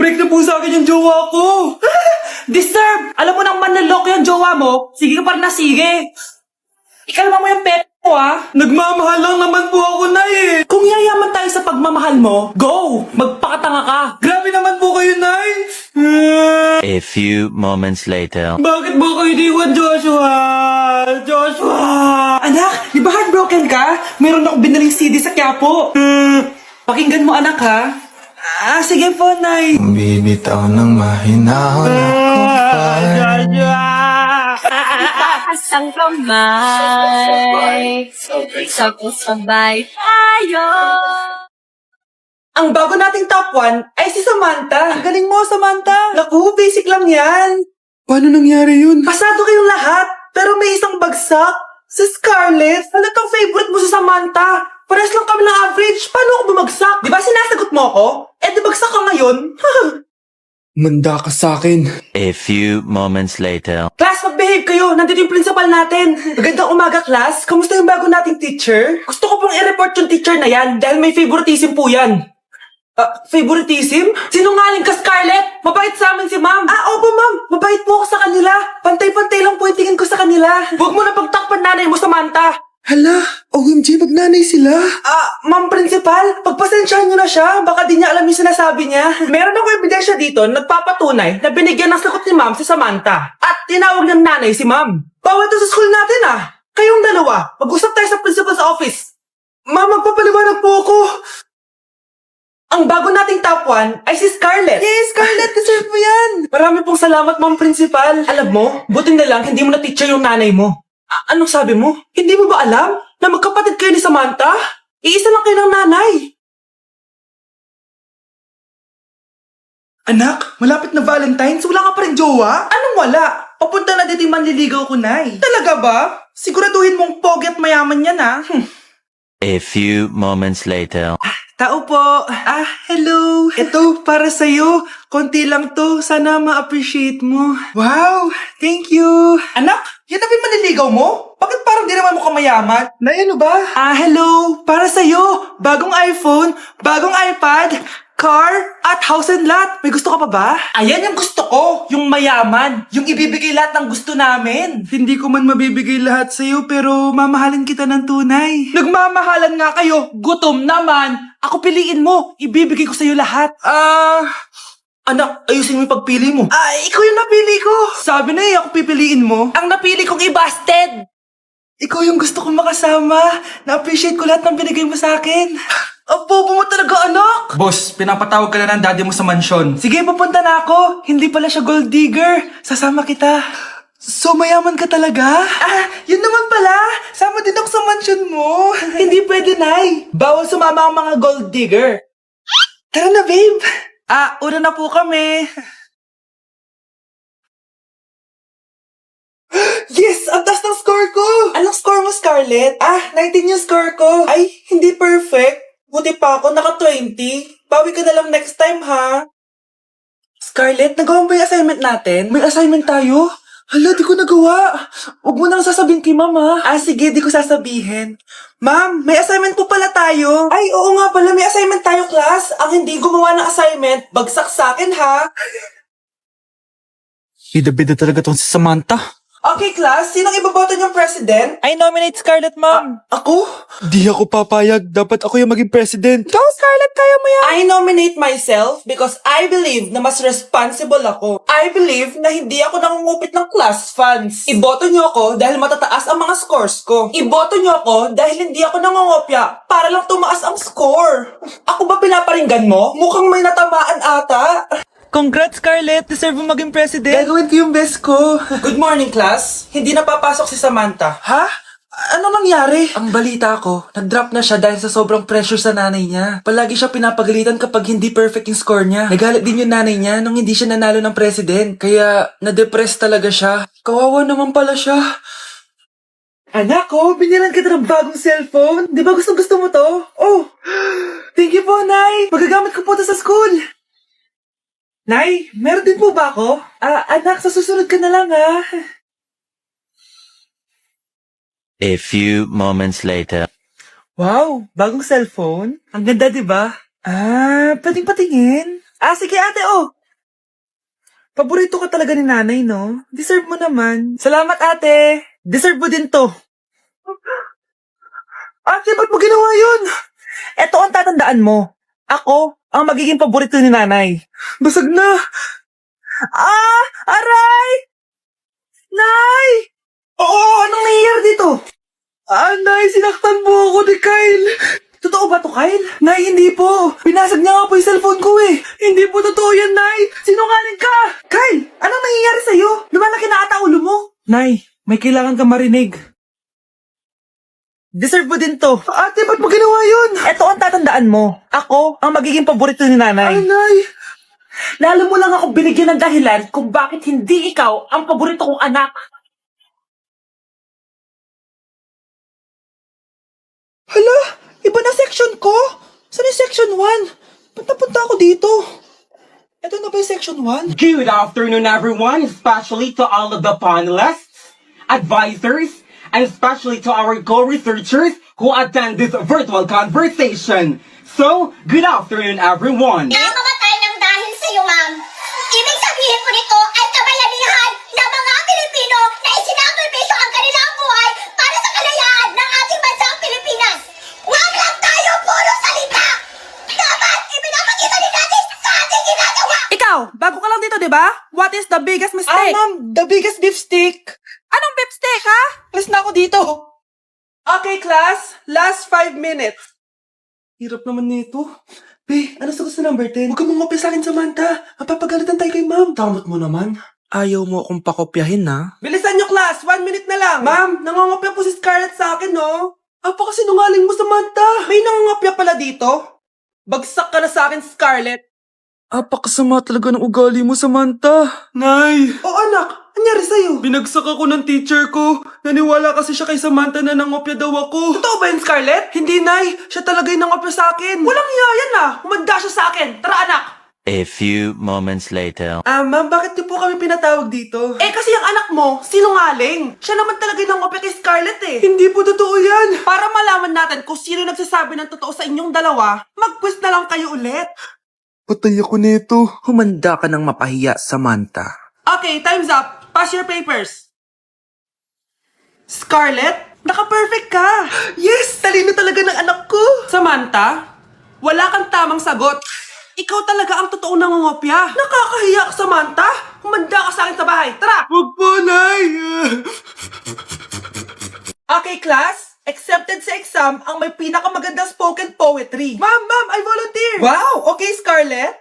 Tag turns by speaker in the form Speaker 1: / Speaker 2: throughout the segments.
Speaker 1: Ibalik na po sa akin yung jowa ko.
Speaker 2: Disturb! Alam mo nang manloloko yung jowa mo, sige ka pa rin na sige. Ikalma mo yung pep mo
Speaker 1: Nagmamahal lang naman po ako, Nay eh.
Speaker 2: Kung yayaman tayo sa pagmamahal mo, go! Magpakatanga ka.
Speaker 1: Grabe naman po kayo, Nay.
Speaker 3: A few moments later.
Speaker 1: Bakit mo kayo iniwan, Joshua? Joshua!
Speaker 2: Anak, di ba heartbroken ka? Meron akong binaling CD sa Quiapo. Pakinggan mo anak ha. Sige po, Nay.
Speaker 4: Bibitaw ng mahinahon ako pa.
Speaker 5: Itaas ang kamay, tapos sabay tayo.
Speaker 2: Ang bago nating top 1 ay si Samantha. Ang galing mo, Samantha. Naku, basic lang yan.
Speaker 1: Paano nangyari yun?
Speaker 2: Pasado kayong lahat, pero may isang bagsak. Si Scarlett, halatang favorite mo si Samantha. Pares lang kami ng average. Paano ako bumagsak? Di ba sinasagot mo ako? Eh, di bagsak ka ngayon?
Speaker 1: Manda ka sa akin.
Speaker 3: A few moments later.
Speaker 2: Class, mag-behave kayo. Nandito yung principal natin. Magandang umaga, class. Kamusta yung bago nating teacher? Gusto ko pong i-report yung teacher na yan dahil may favoritism po yan. Favoritism? Sinungaling ka, Scarlett? Mabait sa amin si ma'am. Opo, ma'am. Mabait po ako sa kanila. Pantay-pantay lang po yung tingin ko sa kanila. Huwag mo na pagtakpan nanay mo, Samantha.
Speaker 1: Hala, OMG, magnanay sila.
Speaker 2: Ma'am principal, pagpasensyahan niyo na siya. Baka di niya alam yung sinasabi niya. Meron ako ebidensya dito nagpapatunay na binigyan ng sagot ni ma'am si Samantha. At tinawag ng nanay si ma'am. Bawal to sa school natin Kayong dalawa, mag-usap tayo sa principal sa office. Ma'am, magpapaliwanag po ako. Ang bago nating top 1 ay si Scarlett. Yes, Scarlett, deserve mo yan. Marami pong salamat, ma'am principal. Alam mo, buti na lang hindi mo na-teacher yung nanay mo. Anong sabi mo? Hindi mo ba alam na magkapatid kayo ni Samantha? Iisa lang kayo ng nanay.
Speaker 1: Anak, malapit na Valentine's, wala ka pa rin jowa?
Speaker 2: Anong wala? Papunta na dito yung manliligaw ko, Nay. Talaga ba? Siguraduhin mong pogi at mayaman yan,
Speaker 3: A few moments later.
Speaker 2: Tao po. Hello. Ito, para sa'yo. Konti lang to. Sana ma-appreciate mo. Wow, thank you. Anak, yan na ba yung manliligaw mo? Bakit parang di naman mukhang mayaman?
Speaker 1: Nay, ano ba?
Speaker 2: Hello. Para sa'yo. Bagong iPhone, bagong iPad, car, at house and lot. May gusto ka pa ba? Ayan yung gusto ko. Yung mayaman. Yung ibibigay lahat ng gusto namin.
Speaker 1: Hindi ko man mabibigay lahat sa'yo, pero mamahalin kita ng tunay.
Speaker 2: Nagmamahalan nga kayo. Gutom naman. Ako piliin mo. Ibibigay ko sa'yo lahat. Anak, ayusin mo yung pagpili mo. Ikaw yung napili ko. Sabi na ako pipiliin mo. Ang napili kong i-busted.
Speaker 1: Ikaw yung gusto kong makasama. Na-appreciate ko lahat ng binigay mo sa akin.
Speaker 2: Bobo mo talaga, anak.
Speaker 1: Boss, pinapatawag ka na ng daddy mo sa mansyon.
Speaker 2: Sige, pupunta na ako. Hindi pala siya gold digger. Sasama kita.
Speaker 1: So, mayaman ka talaga?
Speaker 2: Yun naman pala. Sama din ako sa mansion mo. Hindi pwede, Nay. Bawal sumama ang mga gold digger. Tara na, babe. Una na po kami. Yes! Ang taas ng score ko! Anong score mo, Scarlett? 19 yung score ko. Ay, hindi perfect. Buti pa ako, naka-20. Bawi ka na lang next time, ha? Scarlett, nagawa mo ba yung assignment natin? May assignment tayo? Hala, di ko nagawa. Huwag mo nang sasabihin kay mama. Sige, di ko sasabihin. Ma'am, may assignment po pala tayo. Ay, oo nga pala, may assignment tayo, class. Ang hindi gumawa ng assignment, bagsak sa akin, ha?
Speaker 1: Bida-bida talaga tong si Samantha.
Speaker 2: Okay, class, sinong iboboto niyong president?
Speaker 6: I nominate Scarlett, ma'am.
Speaker 2: Ako?
Speaker 1: Di ako papayag. Dapat ako yung maging president.
Speaker 2: Go, Scarlett, kaya mo yan. I nominate myself because I believe na mas responsible ako. I believe na hindi ako nangungupit ng class funds. Iboto niyo ako dahil matataas ang mga scores ko. Iboto niyo ako dahil hindi ako nangungopya para lang tumaas ang score. Ako ba pinaparinggan mo? Mukhang may natamaan ata.
Speaker 6: Congrats, Scarlett. Deserve mo maging president.
Speaker 2: Gagawin ko yung best ko. Good morning, class. Hindi na papasok si Samantha. Ha? Ano nangyari? Ang balita ko, nag-drop na siya dahil sa sobrang pressure sa nanay niya. Palagi siya pinapagalitan kapag hindi perfect yung score niya. Nagalit din yung nanay niya nung hindi siya nanalo ng president. Kaya, na-depress talaga siya. Kawawa naman pala siya. Anak ko, binilan kita ng bagong cellphone. Di ba gusto mo to? Oh, thank you po, Nay. Magagamit ko po to sa school. Nay, meron din po ba ako? Anak, sa susunod ka na lang, ha?
Speaker 3: A few moments later.
Speaker 2: Wow, bagong cellphone? Ang ganda, di ba? Pwedeng patingin? Sige ate, Paborito ka talaga ni nanay, no? Deserve mo naman. Salamat, ate. Deserve mo din to. Ate, ba't mo ginawa yun? Eto ang tatandaan mo. Ako ang magiging paborito ni nanay. Basag na. Aray! Nay! Oo, anong nangyayari dito? Nay, sinaktan mo ako ni Kyle. Totoo ba to, Kyle? Nay, hindi po. Pinasag niya nga po yung cellphone ko eh. Hindi po totoo yan, Nay. Sinungaling ka. Kyle, anong nangyayari sa'yo? Lumalaki na ata ulo mo. Nay, may kailangan ka marinig. Deserve mo din to. Ate, ba't mo ginawa yun? Ito ang tatandaan mo. Ako ang magiging paborito ni nanay. Ay, Nay. Lalo mo lang ako binigyan ng dahilan kung bakit hindi ikaw ang paborito kong anak. Hala, iba na section ko. Saan yung section 1? Ba't napunta ako dito? Ito na ba yung section 1?
Speaker 7: Good afternoon, everyone, especially to all of the panelists, advisors, and especially to our co-researchers who attend this virtual conversation. So, good afternoon, everyone.
Speaker 8: Namamatay ng dahil sa iyo, ma'am. Ibig sabihin ko nito ay kabayanihan ng mga Pilipino na isinakripisyo ang kanilang buhay para sa kalayaan ng ating bansang Pilipinas. Huwag lang tayo puro salita! Dapat ipinapakita din natin sa ating ginagawa!
Speaker 2: Ikaw, bago ka lang dito, di ba? What is the biggest mistake? Ma'am, the biggest beef stick. Anong beef stick, ha? Alis na ako dito. Okay, class. Last 5 minutes. Hirap naman nito. Be, ano sagot sa number 10? Huwag ka mong sa akin, Samantha. Mapapagalitan tayo kay ma'am. Tamot mo naman. Ayaw mo akong pakopyahin, na? Bilisan nyo, class. 1 minute na lang. Ma'am, nangangopya po si Scarlett sa akin, no? Apakasinungaling mo, Samantha. May nangangopya pala dito. Bagsak ka na sa akin, Scarlett. Apakasama talaga ng ugali mo, Samantha. Nay! O anak, anyari sa'yo? Binagsak ako ng teacher ko. Naniwala kasi siya kay Samantha na nangopya daw ako. Totoo ba yun, Scarlett? Hindi, Nay. Siya talaga yung nangopya sa akin. Walang iya yan ah. Humanda siya sa akin. Tara, anak.
Speaker 3: A few moments later.
Speaker 2: Ma'am, bakit niyo po kami pinatawag dito? Kasi ang anak mo, sinungaling. Siya naman talaga yung nangopya kay Scarlett eh. Hindi po totoo yan. Para malaman natin kung sino nagsasabi ng totoo sa inyong dalawa, mag-quiz na lang kayo ulit. Patay ako nito. Humanda ka ng mapahiya, Samantha. Okay, time's up. Pass your papers. Scarlett, naka-perfect ka. Yes, talino talaga ng anak ko. Samantha, wala kang tamang sagot. Ikaw talaga ang totoong nangungopya. Nakakahiya ka, Samantha. Humanda ka sa akin sa bahay. Tara! Huwag po, Nay. Okay, class. Accepted sa exam ang may pinakamagandang spoken poetry. Ma'am, I volunteer! Wow! Okay, Scarlett.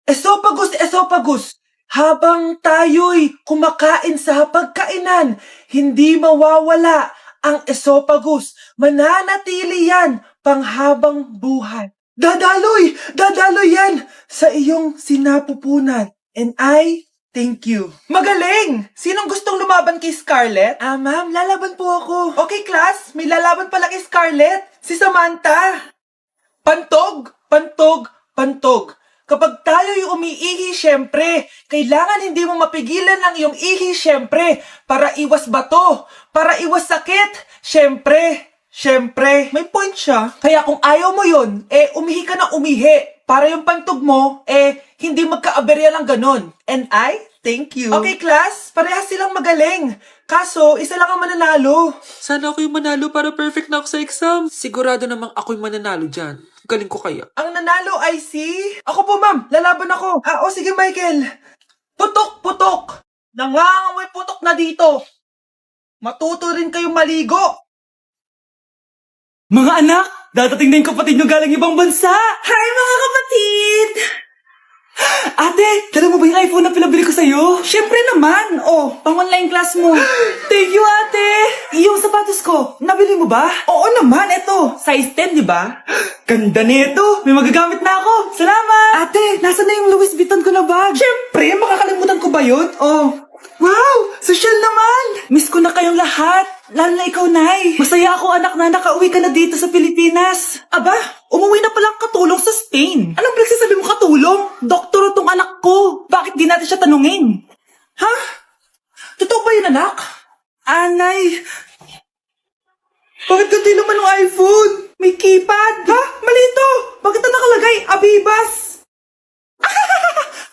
Speaker 2: Esophagus, esophagus. Habang tayo'y kumakain sa pagkainan, hindi mawawala ang esophagus. Mananatili yan panghabang buhay. Dadaloy! Dadaloy yan sa iyong sinapupunan. And I thank you. Magaling! Sinong gustong lumaban kay Scarlett? Ma'am, lalaban po ako. Okay, class. May lalaban pala kay Scarlett. Si Samantha. Pantog, pantog, pantog. Kapag tayo'y umiihi, syempre, kailangan hindi mo mapigilan ang iyong ihi, syempre, para iwas bato, para iwas sakit, syempre. May point siya. Kaya kung ayaw mo yun, umihi ka na umihi. Para yung pantog mo, hindi magka-aberya lang ganun. And I thank you. Okay, class. Parehas silang magaling. Kaso, isa lang ang mananalo. Sana ako yung manalo para perfect na ako sa exam. Sigurado namang ako yung mananalo dyan. Galing ko kaya. Ang nanalo ay si... Ako po, ma'am. Lalaban ako. Sige, Michael. Putok, putok. Nangangamoy putok na dito. Matuto rin kayong maligo. Mga anak, dadating na yung kapatid nyo galing ibang bansa. Hi, mga kapatid! Ate, dala mo ba yung iPhone na pinabili ko sa'yo? Siyempre naman. Pang-online class mo. Thank you, ate. Yung sapatos ko, nabili mo ba? Oo naman, eto. Size 10, di ba? Ganda nito. May magagamit na ako. Salamat. Ate, nasa na yung Louis Vuitton ko na bag? Siyempre, makakalimutan ko ba yun? Wow! Social naman! Miss ko na kayong lahat. Lalo na ikaw, Nay. Masaya ako, anak, na nakauwi ka na dito sa Pilipinas. Aba, umuwi na palang katulong sa Spain. Anong pinagsasabi mo katulong? Doktor tong anak ko. Bakit di natin siya tanungin? Ha? Totoo ba yun, anak? Nay. Bakit ganti naman ng iPhone? May keypad. Ha? Mali ito. Bakit na nakalagay? Abibas.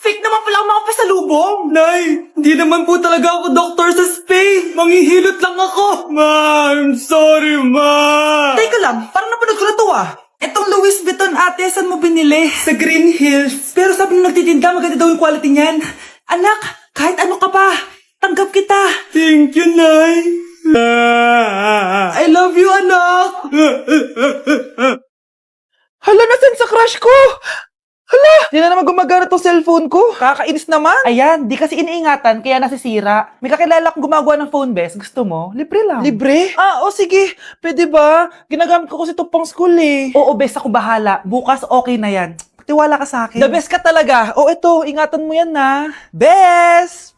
Speaker 2: Fake naman pala ang mga pasalubong
Speaker 1: pasalubong. Nay, hindi naman po talaga ako doktor sa Spain. Manghihilot lang ako. Ma'am, sorry, ma. Teka lang, parang napanood ko na to ah. Etong Louis Vuitton ate, saan mo binili? Sa Green Hills. Pero sabi nung nagtitinda, maganda daw yung quality niyan. Anak, kahit ano ka pa, tanggap kita. Thank you, Nay. I love you, anak.
Speaker 6: Hala, nasan sa crush ko? Hala, di na naman gumagana tong cellphone ko. Kakainis naman. Ayan, di kasi iniingatan, kaya nasisira. May kakilala akong gumagawa ng phone best. Gusto mo? Libre lang. Libre? O sige. Pwede ba? Ginagamit ko kasi ito pang school eh. Oo, best, ako bahala. Bukas okay na yan. Tiwala ka sa akin. The best ka talaga. Ito, ingatan mo yan na. Best!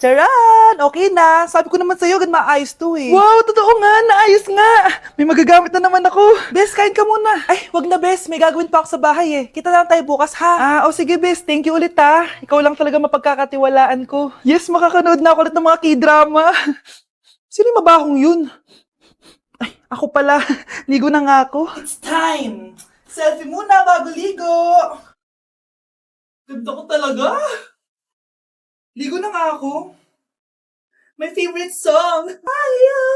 Speaker 6: Charan! Okay na. Sabi ko naman sa'yo, maayos to eh. Wow, totoo nga. Naayos nga. May magagamit na naman ako. Bes, kain ka muna. Ay, wag na Bes. May gagawin pa ako sa bahay eh. Kita na lang tayo bukas ha. Sige Bes. Thank you ulit ha. Ikaw lang talaga mapagkakatiwalaan ko. Yes, makakanood na ako ulit ng mga K-drama. Sino yung mabahong yun? Ay, ako pala. Ligo na nga ako. It's time. Selfie muna bago ligo. Ganda ko talaga. Ligo na nga ako. My favorite song. Ayaw!